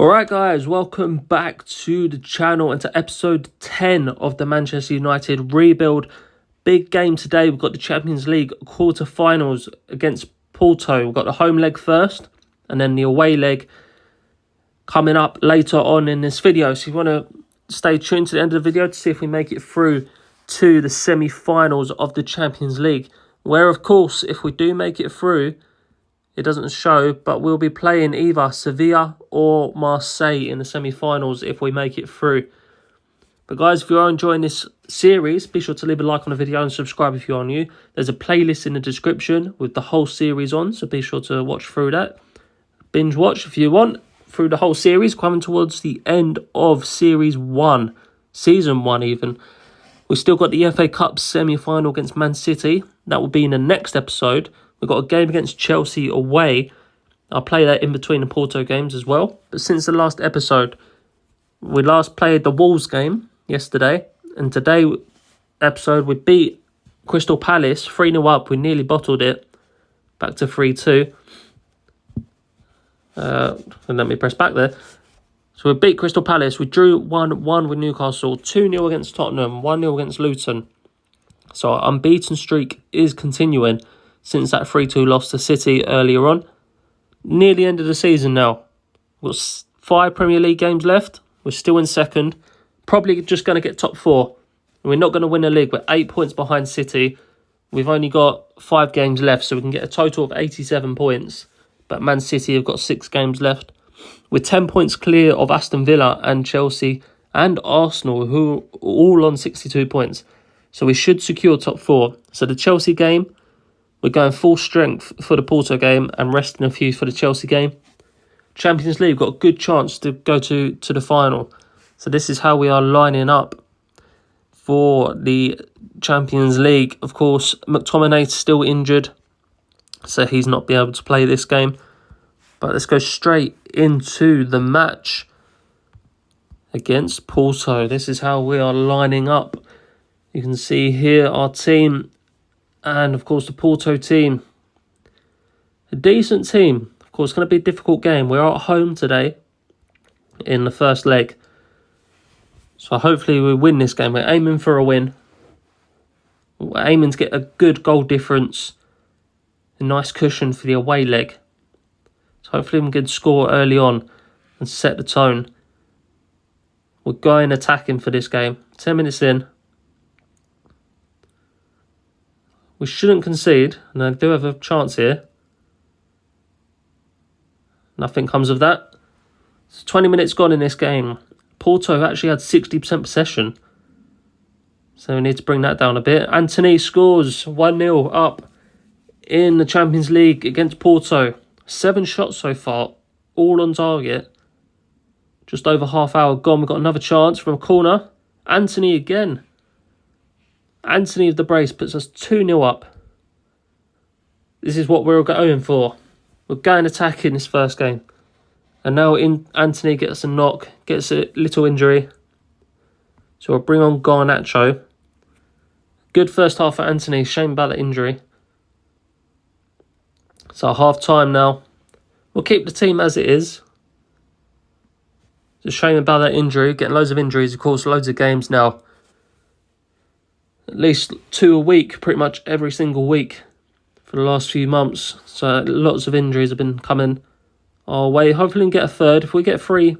Alright guys, welcome back to the channel and to episode 10 of the Manchester United rebuild. Big game today. We've got the Champions League quarter-finals against Porto. We've got the home leg first and then the away leg coming up later on in this video. So if you want to stay tuned to the end of the video to see if we make it through to the semi-finals of the Champions League. Where of course, if we do make it through, it doesn't show, but we'll be playing either Sevilla or Marseille in the semi-finals if we make it through. But guys, if you are enjoying this series, be sure to leave a like on the video and subscribe if you are new. There's a playlist in the description with the whole series on, so be sure to watch through that. Binge watch if you want through the whole series, coming towards the end of Series 1, Season 1 even. We've still got the FA Cup semi-final against Man City. That will be in the next episode. We've got a game against Chelsea away. I'll play that in between the Porto games as well. But since the last episode, we last played the Wolves game yesterday. And today episode, we beat Crystal Palace 3-0 up. We nearly bottled it. Back to 3-2. And let me press back there. So we beat Crystal Palace. We drew 1-1 with Newcastle. 2-0 against Tottenham. 1-0 against Luton. So our unbeaten streak is continuing since that 3-2 loss to City earlier on. Near the end of the season now. We've got 5 Premier League games left. We're still in second. Probably just going to get top 4. We're not going to win the league. We're 8 points behind City. We've only got 5 games left, so we can get a total of 87 points. But Man City have got 6 games left. We're 10 points clear of Aston Villa and Chelsea and Arsenal, who are all on 62 points. So we should secure top 4. So the Chelsea game, we're going full strength for the Porto game and resting a few for the Chelsea game. Champions League, got a good chance to go to the final. So this is how we are lining up for the Champions League. Of course, McTominay's still injured, so he's not be able to play this game. But let's go straight into the match against Porto. This is how we are lining up. You can see here our team. And, of course, the Porto team. A decent team. Of course, it's going to be a difficult game. We're at home today in the first leg. So, hopefully, we win this game. We're aiming for a win. We're aiming to get a good goal difference. A nice cushion for the away leg. So, hopefully, we can score early on and set the tone. We're going attacking for this game. 10 minutes in. We shouldn't concede, and I do have a chance here. Nothing comes of that. It's 20 minutes gone in this game. Porto actually had 60% possession. So we need to bring that down a bit. Antony scores 1-0 up in the Champions League against Porto. 7 shots so far, all on target. Just over half hour gone. We've got another chance from a corner. Antony again. Antony of the brace puts us 2-0 up. This is what we're going for. We're going attacking this first game. And now Antony gets a knock, gets a little injury. So we'll bring on Garnacho. Good first half for Antony. Shame about the injury. So half time now. We'll keep the team as it is. It's a shame about that injury. Getting loads of injuries, of course, loads of games now. At least 2 a week, pretty much every single week for the last few months. So lots of injuries have been coming our way. Hopefully we can get a third. If we get a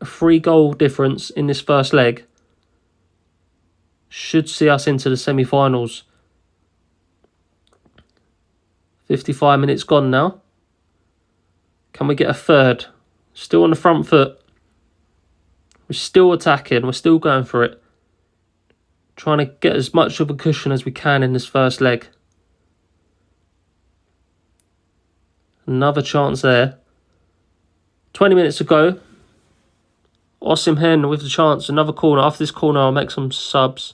3 goal difference in this first leg, should see us into the semi-finals. 55 minutes gone now. Can we get a third? Still on the front foot. We're still attacking. We're still going for it. Trying to get as much of a cushion as we can in this first leg. Another chance there. 20 minutes to go. Osimhen with the chance. Another corner. After this corner, I'll make some subs.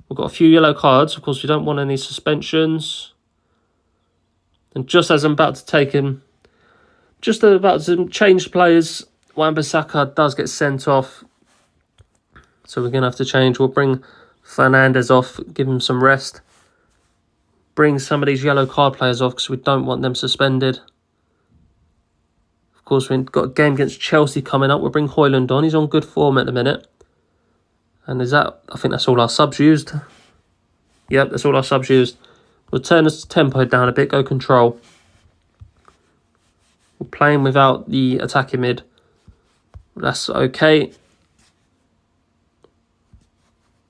We've got a few yellow cards. Of course, we don't want any suspensions. And just as I'm about to take him, just about to change players, Wan-Bissaka does get sent off. So we're going to have to change. We'll bring Fernandes off, give him some rest. Bring some of these yellow card players off because we don't want them suspended. Of course, we've got a game against Chelsea coming up. We'll bring Højlund on. He's on good form at the minute. And I think that's all our subs used. Yep, that's all our subs used. We'll turn the tempo down a bit, go control. We're playing without the attacking mid. That's okay.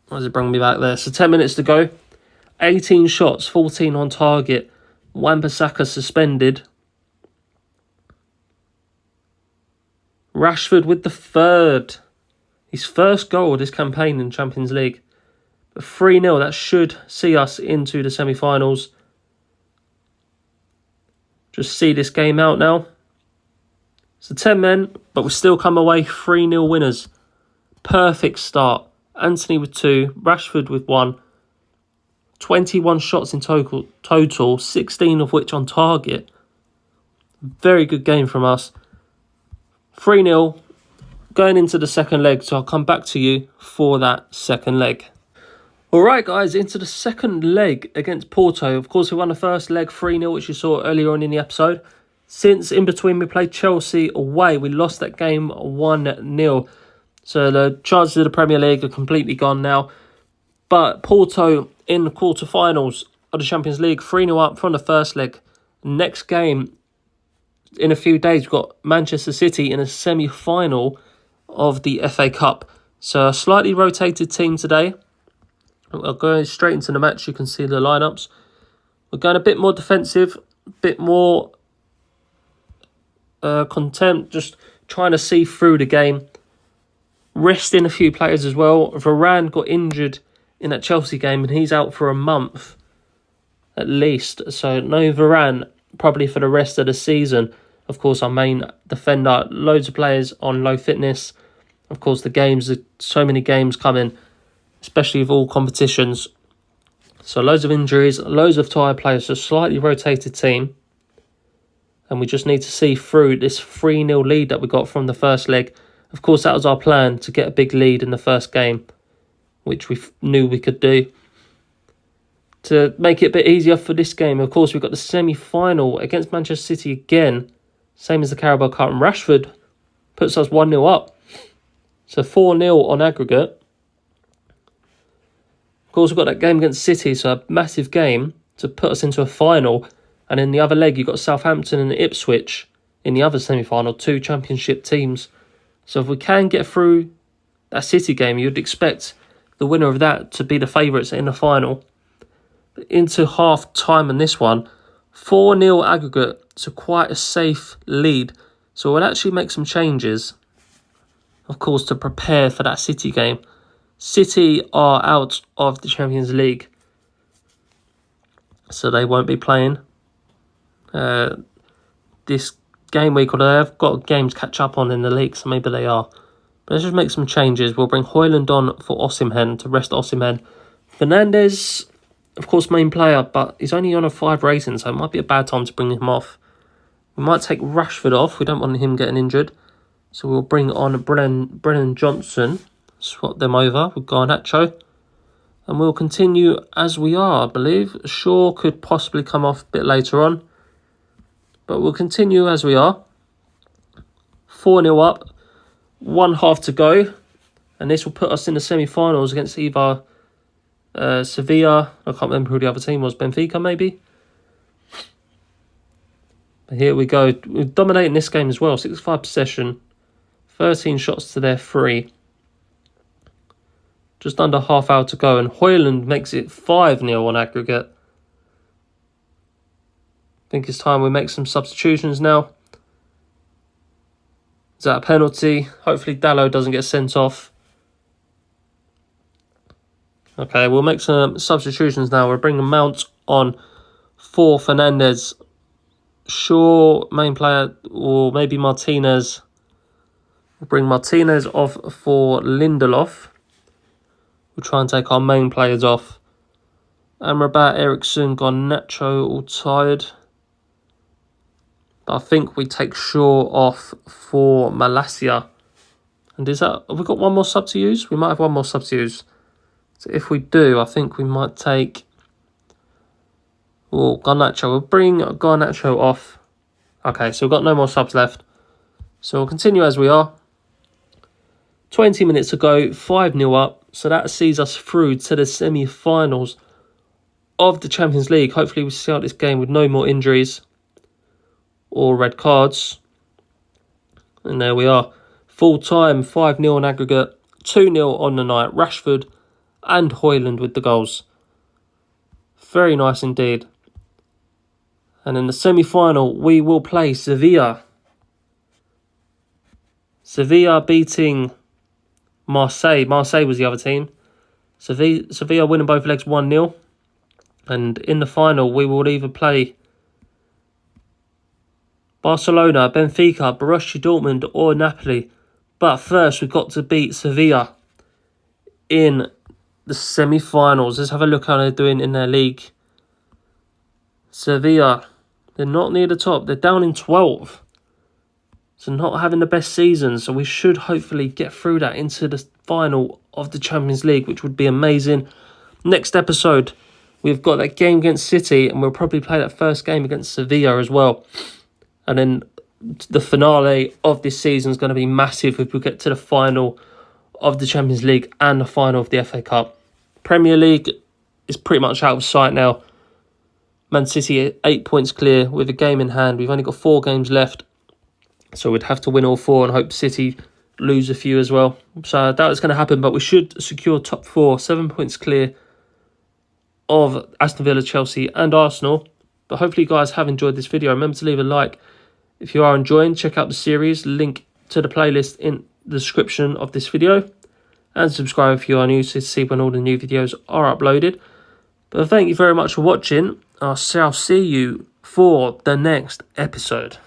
Why does it bring me back there? So 10 minutes to go. 18 shots, 14 on target. Wan-Bissaka suspended. Rashford with the third. His first goal of this campaign in Champions League. But 3-0, that should see us into the semi-finals. Just see this game out now. So 10 men, but we still come away 3-0 winners. Perfect start. Antony with 2, Rashford with 1. 21 shots in total, 16 of which on target. Very good game from us. 3-0 going into the second leg, so I'll come back to you for that second leg. Alright guys, into the second leg against Porto. Of course, we won the first leg 3-0, which you saw earlier on in the episode. Since in between we played Chelsea away, we lost that game 1-0. So the chances of the Premier League are completely gone now. But Porto in the quarterfinals of the Champions League, 3-0 up from the first leg. Next game, in a few days, we've got Manchester City in a semi-final of the FA Cup. So a slightly rotated team today. We're going straight into the match. You can see the lineups. We're going a bit more defensive, a bit more content, just trying to see through the game. Resting a few players as well. Varane got injured in that Chelsea game and he's out for a month at least. So no Varane probably for the rest of the season. Of course, our main defender, loads of players on low fitness. Of course, the games, so many games coming, especially with all competitions. So loads of injuries, loads of tired players, so slightly rotated team. And we just need to see through this 3-0 lead that we got from the first leg. Of course, that was our plan, to get a big lead in the first game, which we knew we could do. To make it a bit easier for this game, of course, we've got the semi-final against Manchester City again. Same as the Carabao Cup, and Rashford puts us 1-0 up. So 4-0 on aggregate. Of course, we've got that game against City, so a massive game to put us into a final. And in the other leg, you've got Southampton and Ipswich in the other semi-final, 2 championship teams. So if we can get through that City game, you'd expect the winner of that to be the favourites in the final. Into half-time in this one, 4-0 aggregate, so quite a safe lead. So we'll actually make some changes, of course, to prepare for that City game. City are out of the Champions League, so they won't be playing this game week, or they've got games catch up on in the league, so maybe they are. But let's just make some changes. We'll bring Højlund on for Osimhen to rest Osimhen. Fernandes, of course, main player, but he's only on a 5 rating, so it might be a bad time to bring him off. We might take Rashford off. We don't want him getting injured. So we'll bring on Brennan Johnson. Swap them over with Garnacho. And we'll continue as we are, I believe. Shaw could possibly come off a bit later on. But we'll continue as we are. 4-0 up. 1 half to go. And this will put us in the semi-finals against either Sevilla. I can't remember who the other team was. Benfica, maybe? But here we go. We're dominating this game as well. 65 possession. 13 shots to their 3. Just under half hour to go. And Højlund makes it 5-0 on aggregate. I think it's time we make some substitutions now. Is that a penalty? Hopefully Dalot doesn't get sent off. Okay, we'll make some substitutions now. We'll bring Mount on for Fernandes. Shaw, main player, or maybe Martinez. We'll bring Martinez off for Lindelof. We'll try and take our main players off. Amrabat, Eriksson, Garnacho, all tired. But I think we take Shaw off for Malacia. And have we got one more sub to use? We might have one more sub to use. So if we do, I think we might take Garnacho. We'll bring Garnacho off. Okay, so we've got no more subs left. So we'll continue as we are. 20 minutes to go, 5-0 up. So that sees us through to the semi-finals of the Champions League. Hopefully we see out this game with no more injuries or red cards. And there we are. Full time, 5-0 on aggregate, 2-0 on the night. Rashford and Højlund with the goals. Very nice indeed. And in the semi-final, we will play Sevilla. Sevilla beating Marseille. Marseille was the other team. Sevilla winning both legs 1-0. And in the final, we will either play Barcelona, Benfica, Borussia Dortmund or Napoli. But first, we've got to beat Sevilla in the semi-finals. Let's have a look how they're doing in their league. Sevilla, they're not near the top. They're down in 12th. So not having the best season. So we should hopefully get through that into the final of the Champions League, which would be amazing. Next episode, we've got that game against City, and we'll probably play that first game against Sevilla as well. And then the finale of this season is going to be massive if we get to the final of the Champions League and the final of the FA Cup. Premier League is pretty much out of sight now. Man City 8 points clear with a game in hand. We've only got 4 games left. So we'd have to win all 4 and hope City lose a few as well. So I doubt it's going to happen, but we should secure top 4, 7 points clear of Aston Villa, Chelsea and Arsenal. But hopefully you guys have enjoyed this video. Remember to leave a like if you are enjoying. Check out the series. Link to the playlist in the description of this video. And subscribe if you are new to see when all the new videos are uploaded. But thank you very much for watching. I'll see you for the next episode.